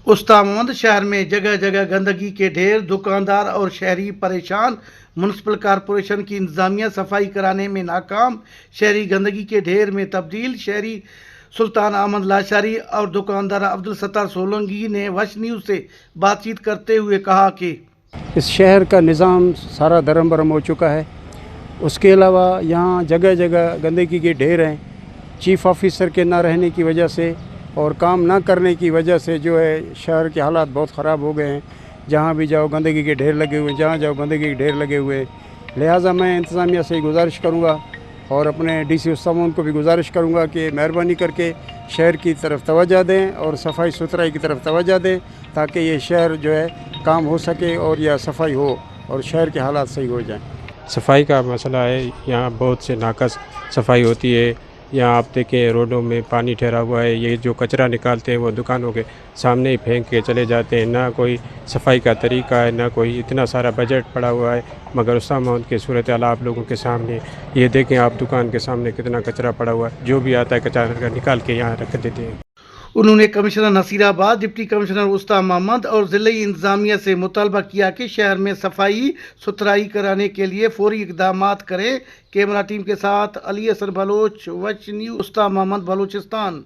उस्तामंद शहर में जगह जगह गंदगी के ढेर, दुकानदार और शहरी परेशान। म्यूनसिपल कॉरपोरेशन की इंतजामिया सफाई कराने में नाकाम, शहरी गंदगी के ढेर में तब्दील। शहरी सुल्तान अहमद लाशारी और दुकानदार अब्दुल सत्तार सोलंकी ने वश न्यूज़ से बातचीत करते हुए कहा कि इस शहर का निज़ाम सारा दरम बरम हो चुका है। उसके अलावा यहाँ जगह जगह गंदगी के ढेर हैं। चीफ़ ऑफिसर के ना रहने की वजह से और काम ना करने की वजह से जो है शहर के हालात बहुत ख़राब हो गए हैं। जहाँ भी जाओ गंदगी के ढेर लगे हुए हैं, जहाँ जाओ गंदगी के ढेर लगे हुए हैं। लिहाजा मैं इंतज़ामिया से गुजारिश करूँगा और अपने डीसी उस्तामंद को भी गुजारिश करूँगा कि मेहरबानी करके शहर की तरफ तवज्जो दें और सफाई सुथराई की तरफ तवज्जो दें, ताकि ये शहर जो है काम हो सके और यह सफाई हो और शहर के हालात सही हो जाएं। सफाई का मसला है, यहाँ बहुत से नाकस सफाई होती है। यहाँ आप देखें रोडों में पानी ठहरा हुआ है, ये जो कचरा निकालते हैं वो दुकानों के सामने ही फेंक के चले जाते हैं। ना कोई सफाई का तरीका है, ना कोई, इतना सारा बजट पड़ा हुआ है। मगर उस्तामंद की सूरत हाल आप लोगों के सामने ये देखें, आप दुकान के सामने कितना कचरा पड़ा हुआ है। जो भी आता है कचरा निकाल के यहाँ रख देते हैं। उन्होंने कमिश्नर नसीराबाद, डिप्टी कमिश्नर उस्ताम मोहम्मद और जिले इंतजामिया से मुतालबा किया कि शहर में सफाई सुथराई कराने के लिए फौरी इकदाम करें। कैमरा टीम के साथ अली हसन बलोच, वच न्यूज़, उस्ताम मोहम्मद, बलूचिस्तान।